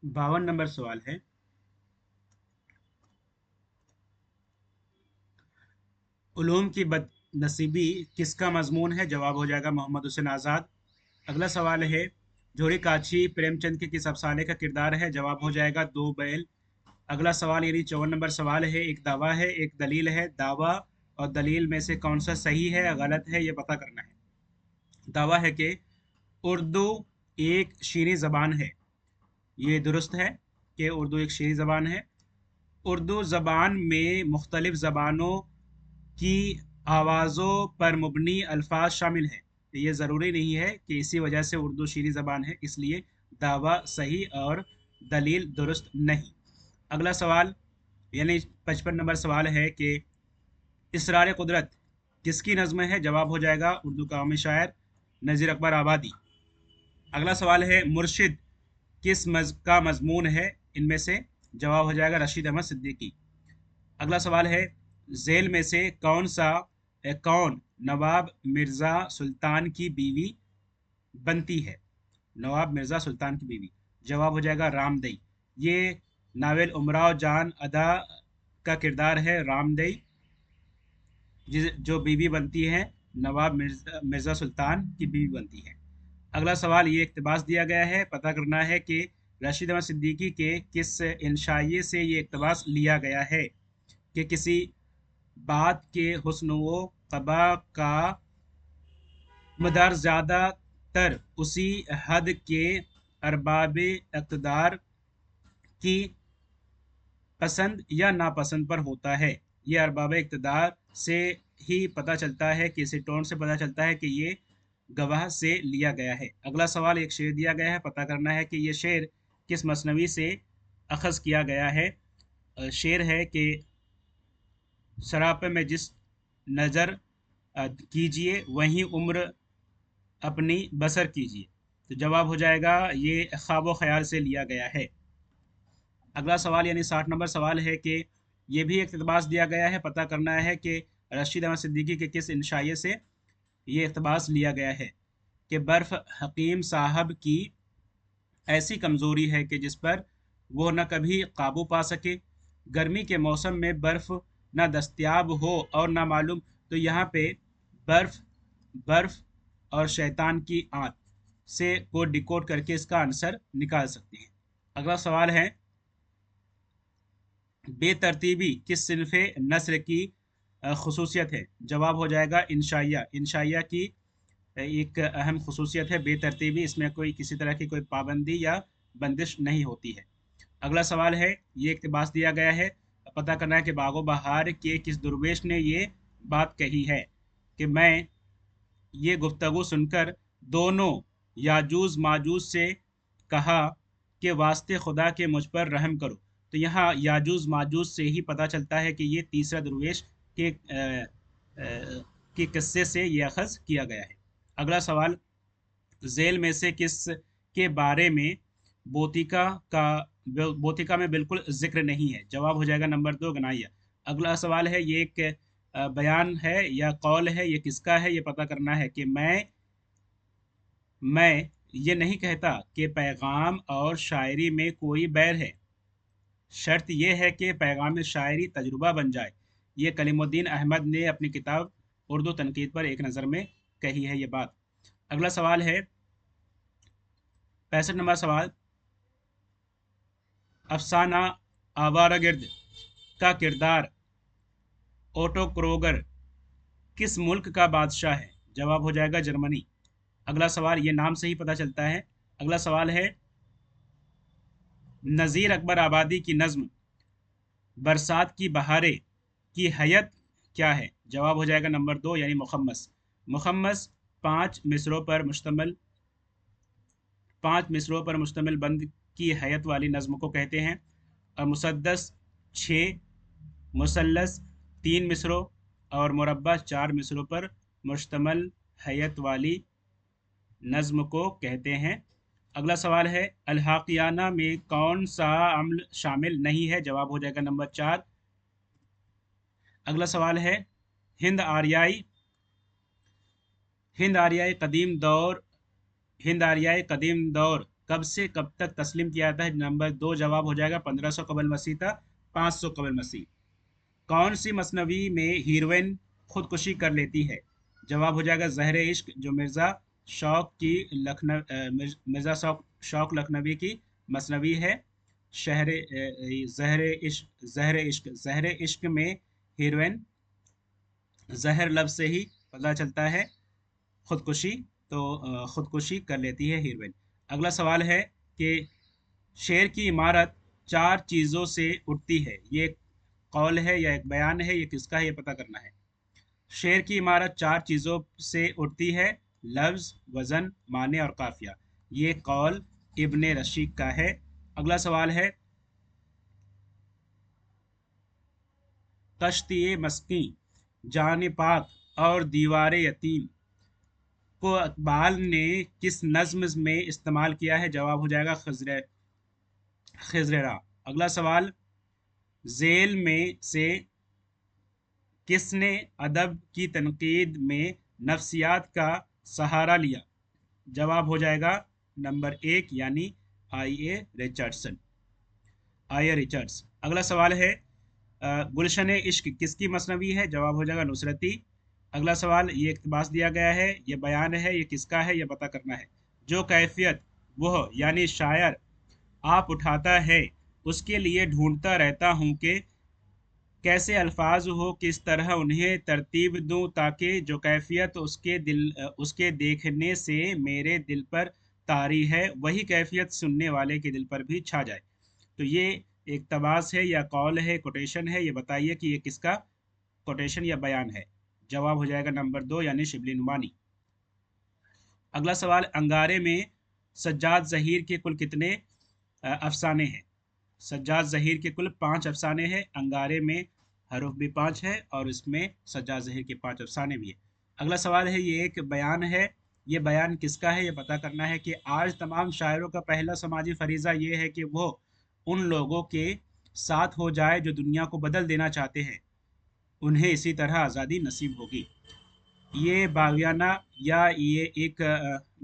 52 number सवाल है, उलूम की बदनसीबी किसका मजमून है? जवाब हो जाएगा मोहम्मद हुसैन आज़ाद। अगला सवाल है, जोड़ी काछी प्रेमचंद के किस अफसाने का किरदार है? जवाब हो जाएगा दो बैल। अगला सवाल यानी 54 नंबर सवाल है, एक दावा है एक दलील है, दावा और दलील में से कौन सा सही है या गलत है ये पता करना है। दावा है कि उर्दू एक शीरी ज़बान है, ये दुरुस्त है कि उर्दू एक शीरी ज़बान है। उर्दू ज़बान में मुख्तलिफ़ ज़बानों की आवाज़ों पर मुबनी अल्फाज शामिल हैं, ये ज़रूरी नहीं है कि इसी वजह से उर्दू शीरी ज़बान है, इसलिए दावा सही और दलील दुरुस्त नहीं। अगला सवाल यानी 55 नंबर सवाल है कि इसरार कुदरत किसकी नज़्म है? जवाब हो जाएगा उर्दू कौमी शायर नज़ीर अकबर आबादी। अगला सवाल है, मुर्शिद का मजमून है इनमें से? जवाब हो जाएगा रशीद अहमद सिद्दीकी। अगला सवाल है, झेल में से कौन नवाब मिर्ज़ा सुल्तान की बीवी बनती है? नवाब मिर्ज़ा सुल्तान की बीवी, जवाब हो जाएगा रामदई। ये नावल उमराव जान अदा का किरदार है रामदई, जो बीवी बनती है नवाब मिर्ज़ा सुल्तान की बीवी बनती है। अगला सवाल ये इक़्तिबास दिया गया है, पता करना है कि रशीद अहमद सिद्दीकी के किस इंशाइये से ये इक़्तिबास लिया गया है कि किसी बात के हुस्न व क़बा का मदार ज़्यादातर उसी हद के अरबाब इक़्तिदार की पसंद या नापसंद पर होता है। ये अरबाब इक़्तिदार से ही पता चलता है कि इसी टोन से पता चलता है कि ये गवाह से लिया गया है। अगला सवाल, एक शेर दिया गया है, पता करना है कि ये शेर किस मसनवी से अखज़ किया गया है। शेर है कि सरापे में जिस नज़र कीजिए वहीं उम्र अपनी बसर कीजिए, तो जवाब हो जाएगा ये ख्वाब ख्याल से लिया गया है। अगला सवाल यानी 60 नंबर सवाल है कि ये भी इक़्तिबास दिया गया है, पता करना है कि रशीद अहमद सिद्दीकी के किस इंशाइये से ये इक़्तिबास लिया गया है कि बर्फ़ हकीम साहब की ऐसी कमज़ोरी है कि जिस पर वो न कभी काबू पा सके, गर्मी के मौसम में बर्फ़ न दस्तयाब हो और ना मालूम। तो यहाँ पे बर्फ़ बर्फ़ और शैतान की आंत से को डिकोड करके इसका आंसर निकाल सकते हैं। अगला सवाल है, बेतरतीबी किस सिनफ़ नस्र की खसूसियत है? जवाब हो जाएगा इंशाइया। इंशाइया की एक अहम खसूसियत है बेतरतीबी, इसमें कोई किसी तरह की कोई पाबंदी या बंदिश नहीं होती है। अगला सवाल है, ये इक़्तिबास दिया गया है, पता करना है कि बागो बहार के किस दुर्वेश ने ये बात कही है कि मैं ये गुफ्तगू सुनकर दोनों याजूज माजूज से कहा कि वास्ते खुदा के मुझ पर रहम करो। तो यहाँ याजूज माजूज से ही पता चलता है कि ये तीसरा दुर्वेश के किस्से से ये अखज़ किया गया है। अगला सवाल, झेल में से किस के बारे में बोतिका का बोतिका में बिल्कुल जिक्र नहीं है? जवाब हो जाएगा नंबर 2 गनाइया। अगला सवाल है, ये एक बयान है या कौल है, ये किसका है? ये पता करना है कि मैं ये नहीं कहता कि पैगाम और शायरी में कोई बैर है, शर्त यह है कि पैगाम शायरी तजुर्बा बन जाए। ये कलीमुद्दीन अहमद ने अपनी किताब उर्दू तनकीद पर एक नज़र में कही है ये बात। अगला सवाल है 65 नंबर सवाल, अफसाना आवारागर्द का किरदार ओटो क्रोगर किस मुल्क का बादशाह है? जवाब हो जाएगा जर्मनी। अगला सवाल, ये नाम से ही पता चलता है। अगला सवाल है, नज़ीर अकबर आबादी की नज़्म बरसात की बहारें की हैयत क्या है? जवाब हो जाएगा नंबर 2 यानी मुखम्मस। मुखम्मस पाँच मिसरों पर मुश्तमिल बंद की हैयत वाली नज़्म को कहते हैं। और मुसद्दस 6, मुसल्लस 3 मिसरों और मुरब्बा 4 मिसरों पर मुश्तमल हैयत वाली नज़्म को कहते हैं। अगला सवाल है, अलहाकियाना में कौन सा अम्ल शामिल नहीं है? जवाब हो जाएगा नंबर 4। अगला सवाल है, हिंद आर्याई हिंद आर्याई कदीम दौर हिंद आर्याई कदीम दौर कब से कब तक तस्लीम किया जाता है? नंबर 2 जवाब हो जाएगा 1500 कबल मसीह तक 500 कबल मसीह। कौन सी मसनवी में हीरोइन खुदकुशी कर लेती है? जवाब हो जाएगा ज़हर इश्क, जो मिर्ज़ा शौक लखनवी की मसनवी है। ज़हर इश्क में हीरोइन जहर लफ्ज़ से ही पता चलता है खुदकुशी, तो खुदकुशी कर लेती है हीरोइन। अगला सवाल है कि शेर की इमारत 4 चीज़ों से उठती है। ये एक कौल है या एक बयान है, ये किसका है, ये पता करना है। शेर की इमारत 4 चीज़ों से उठती है: लफ्ज़, वज़न, माने और काफ़िया। ये कौल इब्ने रशीद का है। अगला सवाल है, कश्ती मस्की, जान पाक और दीवार यतीम को इकबाल ने किस नज़्म में इस्तेमाल किया है? जवाब हो जाएगा खिज़्रा। अगला सवाल, झेल में से किसने अदब की तनकीद में नफ्सियात का सहारा लिया? जवाब हो जाएगा नंबर 1 यानी आई ए रिचर्ड्स। अगला सवाल है, गुलशन इश्क किसकी मसनवी है? जवाब हो जाएगा नुसरती। अगला सवाल, ये इक़्तिबास दिया गया है, ये बयान है, ये किसका है, ये पता करना है। जो कैफियत वह यानी शायर आप उठाता है, उसके लिए ढूंढता रहता हूँ कि कैसे अल्फाज हो, किस तरह उन्हें तरतीब दूँ, ताकि जो कैफियत उसके देखने से मेरे दिल पर तारी है, वही कैफियत सुनने वाले के दिल पर भी छा जाए। तो ये इक़्तिबास है या कौल है, कोटेशन है, ये बताइए कि ये किसका कोटेशन या बयान है। जवाब हो जाएगा नंबर 2 यानी शिबली नुमानी। अगला सवाल, अंगारे में सज्जाद ज़हीर के कुल कितने अफसाने हैं? सज्जाद ज़हीर के कुल 5 अफसाने हैं। अंगारे में हरूफ भी 5 है और इसमें सज्जाद ज़हीर के 5 अफसाने भी है। अगला सवाल है, ये एक बयान है, ये बयान किसका है, ये पता करना है कि आज तमाम शायरों का पहला समाजी फरीज़ा ये है कि वो उन लोगों के साथ हो जाए जो दुनिया को बदल देना चाहते हैं, उन्हें इसी तरह आज़ादी नसीब होगी। ये बागियाना या ये एक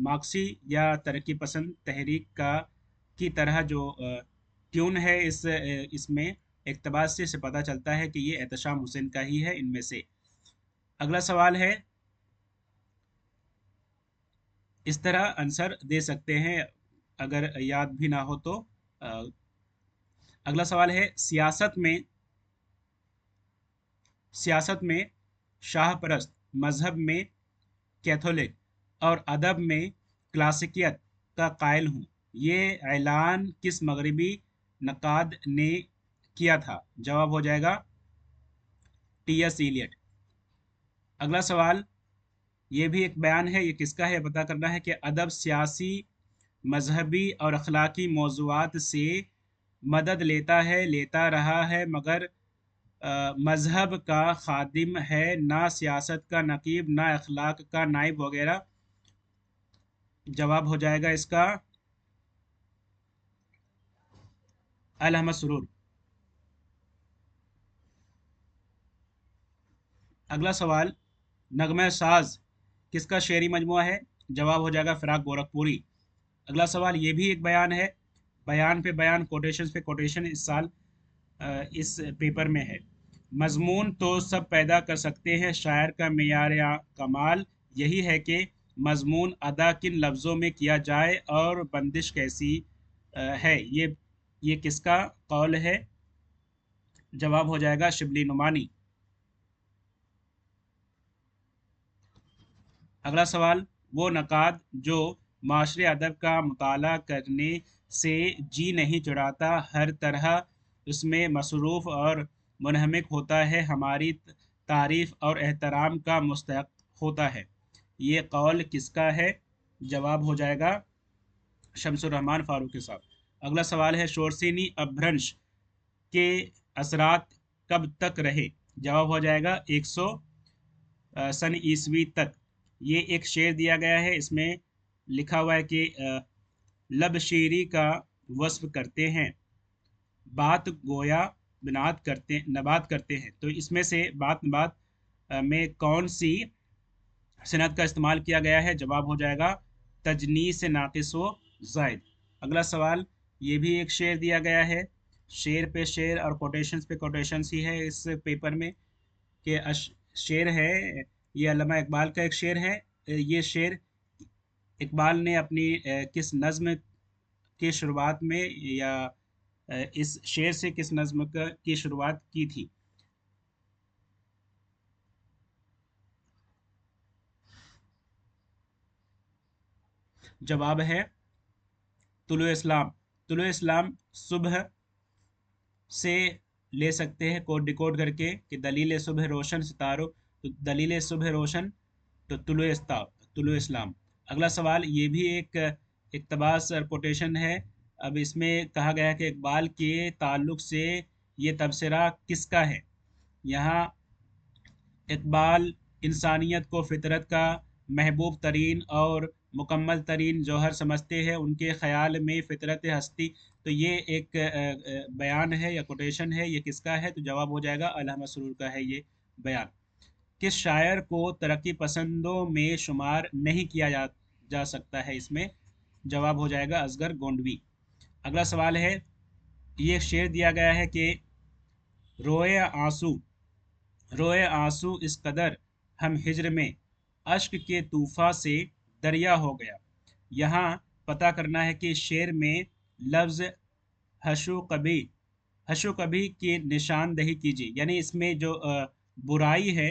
मार्क्सी या तरक्की पसंद तहरीक का की तरह जो ट्यून है, इसमें इक़्तिबास से पता चलता है कि ये एहतशाम हुसैन का ही है इनमें से। अगला सवाल है, इस तरह आंसर दे सकते हैं अगर याद भी ना हो तो। अगला सवाल है, सियासत में शाह परस्त, मज़हब में कैथोलिक और अदब में क्लासिकियत का कायल हूँ, ये ऐलान किस मगरबी नक़ाद ने किया था? जवाब हो जाएगा टी.एस. इलियट। अगला सवाल, ये भी एक बयान है, ये किसका है पता करना है कि अदब सियासी, मजहबी और अखलाकी मौज़ूआत से मदद लेता रहा है, मगर मजहब का खादिम है, ना सियासत का नकीब, ना अखलाक का नाइब वगैरह। जवाब हो जाएगा इसका अल अहमद सुरूर। अगला सवाल, नगमा साज किसका शेरी मजमुआ है? जवाब हो जाएगा फ़िराक गोरखपुरी। अगला सवाल, ये भी एक बयान है, बयान पे बयान, कोटेशन पे कोटेशन इस साल इस पेपर में है। मजमून तो सब पैदा कर सकते हैं, शायर का मेयार या कमाल यही है कि मजमून अदा किन लफ्ज़ों में किया जाए और बंदिश कैसी है। ये किसका कौल है? जवाब हो जाएगा शिबली नुमानी। अगला सवाल, वो नक़ाद जो माशरे अदब का मुताला करने से जी नहीं चुराता, हर तरह उसमें मसरूफ़ और मुनहमिक होता है, हमारी तारीफ़ और एहतराम का मुस्तहक़ होता है, ये कौल किसका है? जवाब हो जाएगा शमसुर रहमान फ़ारूक़ी साहब। अगला सवाल है, शोरसीनी अपभ्रंश के असरात कब तक रहे? जवाब हो जाएगा 100 सन ईसवी तक। ये एक शेर दिया गया है, इसमें लिखा हुआ है कि लब शीरी का वस्फ करते हैं, बात गोया नबात करते हैं। तो इसमें से बात नबात में कौन सी सनद का इस्तेमाल किया गया है? जवाब हो जाएगा तजनीस नाक़िस व ज़ायद। अगला सवाल, ये भी एक शेर दिया गया है। शेर पे शेर और कोटेशंस पे कोटेशंस ही है इस पेपर में। कि शेर है, ये अल्लामा इकबाल का एक शेर है। ये शेर इकबाल ने अपनी किस नज़्म की शुरुआत में, या इस शेर से किस नज़्म की शुरुआत की थी? जवाब है तुलु इस्लाम। तुलु इस्लाम सुबह से ले सकते हैं कोड डिकोड करके कि दलील सुबह रोशन सितारों, तो दलील सुबह रोशन तो तुलु इस्लाम। अगला सवाल, ये भी एक इक़्तिबास और कोटेशन है। अब इसमें कहा गया है कि इकबाल के ताल्लुक से ये तबसरा किसका है? यहाँ इकबाल इंसानियत को फितरत का महबूब तरीन और मुकम्मल तरीन जौहर समझते हैं। उनके ख़याल में फ़ितरत हस्ती, तो ये एक बयान है या कोटेशन है, ये किसका है? तो जवाब हो जाएगा अल्लामा सरूर का है ये बयान। किस शायर को तरक्की पसंदों में शुमार नहीं किया जा सकता है इसमें? जवाब हो जाएगा असगर गोंडवी। अगला सवाल है, ये शेर दिया गया है कि रोए आंसू, रोए आंसू इस कदर हम हिज्र में, अश्क के तूफा से दरिया हो गया। यहाँ पता करना है कि शेर में लफ्ज़ हशो कभी, हशो कभी की निशानदही कीजिए। यानी इसमें जो बुराई है,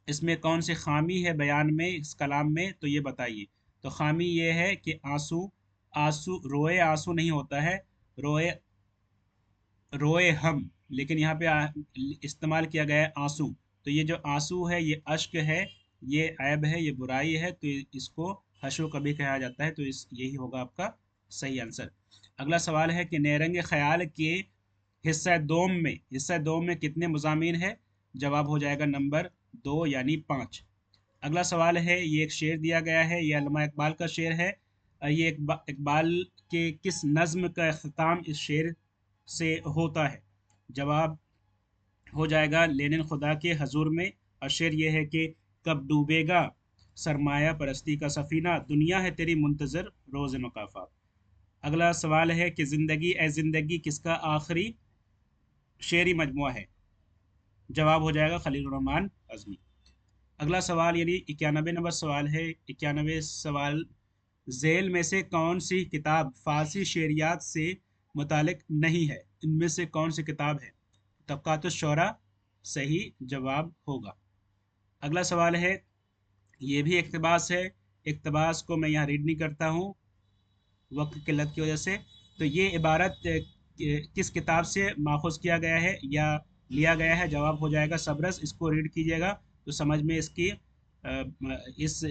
इसमें कौन सी खामी है बयान में, इस कलाम में, तो ये बताइए। तो खामी ये है कि आंसू, आंसू रोए आंसू नहीं होता है, रोए रोए हम, लेकिन यहाँ पे इस्तेमाल किया गया है आंसू। तो ये जो आंसू है ये अश्क है, ये ऐब है, ये बुराई है, तो इसको हशो कभी कहा जाता है। तो इस यही होगा आपका सही आंसर। अगला सवाल है कि नेरंग ख्याल के हिस्सा दोम में कितने मज़ामीन है? जवाब हो जाएगा नंबर 2 यानी 5। अगला सवाल है, ये एक शेर दिया गया है, ये अल्लामा इकबाल का शेर है। ये इकबाल के किस नज़्म का अख्ताम इस शेर से होता है? जवाब हो जाएगा लेनिन खुदा के हजूर में। और शेर ये है कि कब डूबेगा सरमाया परस्ती का सफ़ीना, दुनिया है तेरी मुंतज़र रोज़ मकाफ़ात। अगला सवाल है कि ज़िंदगी ए ज़िंदगी किसका आखिरी शेरी मजमुआ है? जवाब हो जाएगा खलील रहमान अज़मी। अगला सवाल यानी 91 नंबर सवाल है। 91 सवाल, झेल में से कौन सी किताब फ़ारसी शेरियात से मुतालिक नहीं है? इनमें से कौन सी किताब है? तबक़ातुश शोरा सही जवाब होगा। अगला सवाल है, ये भी इक़्तिबास है। इक़्तिबास को मैं यहाँ रीड नहीं करता हूँ वक्त की किल्लत की वजह से। तो ये इबारत किस किताब से माखूज़ किया गया है या लिया गया है? जवाब हो जाएगा सबरस। इसको रीड कीजिएगा तो समझ में इसकी इस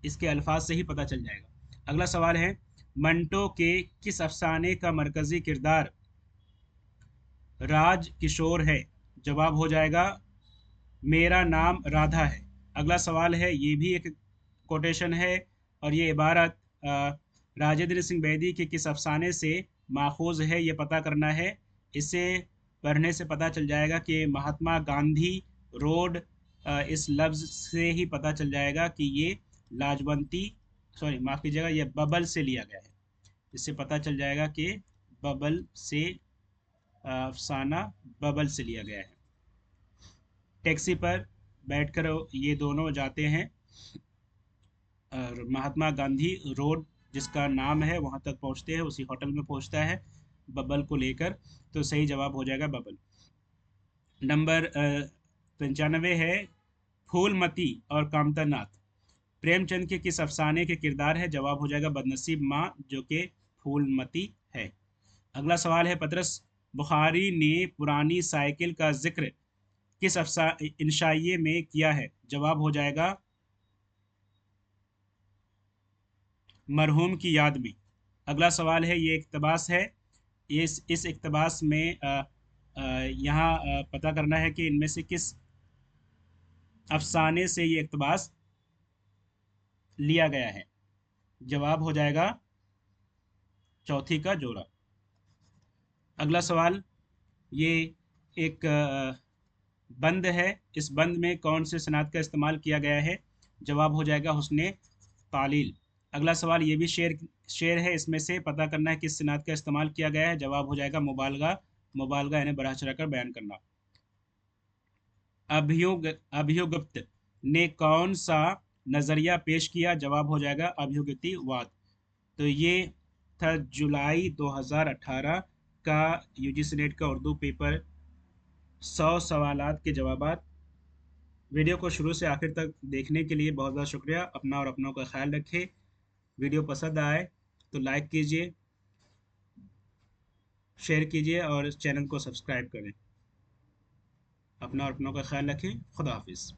इसके अल्फाज से ही पता चल जाएगा। अगला सवाल है, मंटो के किस अफसाने का मरकज़ी किरदार राज किशोर है? जवाब हो जाएगा मेरा नाम राधा है। अगला सवाल है, ये भी एक कोटेशन है और ये इबारत राजेंद्र सिंह बेदी के किस अफसाने से माखूज़ है, ये पता करना है। इसे पढ़ने से पता चल जाएगा कि महात्मा गांधी रोड, इस लफ्ज़ से ही पता चल जाएगा कि ये लाजवंती, सॉरी माफ़ कीजिएगा, ये बबल से लिया गया है। इससे पता चल जाएगा कि बबल से अफसाना बबल से लिया गया है। टैक्सी पर बैठकर ये दोनों जाते हैं और महात्मा गांधी रोड जिसका नाम है वहाँ तक पहुँचते हैं, उसी होटल में पहुँचता है बबल को लेकर। तो सही जवाब हो जाएगा बबल। नंबर 95 है, फूलमती और कामतानाथ प्रेमचंद के किस अफसाने के किरदार है? जवाब हो जाएगा बदनसीब माँ, जो कि फूलमती है। अगला सवाल है, पतरस बुखारी ने पुरानी साइकिल का जिक्र किस इंशाइये में किया है? जवाब हो जाएगा मरहूम की याद में। अगला सवाल है, ये इक़्तिबास है। इस इक़्तिबास में यहाँ पता करना है कि इनमें से किस अफसाने से ये इक़्तिबास लिया गया है। जवाब हो जाएगा चौथी का जोड़ा। अगला सवाल, ये एक बंद है। इस बंद में कौन से सनात का इस्तेमाल किया गया है? जवाब हो जाएगा हुस्ने तालील। अगला सवाल, ये भी शेर شعر ہے، اس میں سے پتہ کرنا ہے کس صنعت کا استعمال کیا گیا ہے، جواب ہو جائے گا مبالغہ، مبالغہ یعنی بڑھا چڑھا کر بیان کرنا۔ ابھیوگپت نے کون سا نظریہ پیش کیا، جواب ہو جائے گا ابھیوگتی واد۔ تو یہ تھا جولائی 2018 کا یو جی سی نیٹ کا اردو پیپر، 100 سوالات کے جوابات۔ ویڈیو کو شروع سے آخر تک دیکھنے کے لیے بہت بہت شکریہ۔ اپنا اور اپنوں کا خیال رکھیں۔ ویڈیو پسند آئے تو لائک کیجیے، شیئر کیجیے اور چینل کو سبسکرائب کریں۔ اپنا اور اپنوں کا خیال رکھیں۔ خدا حافظ۔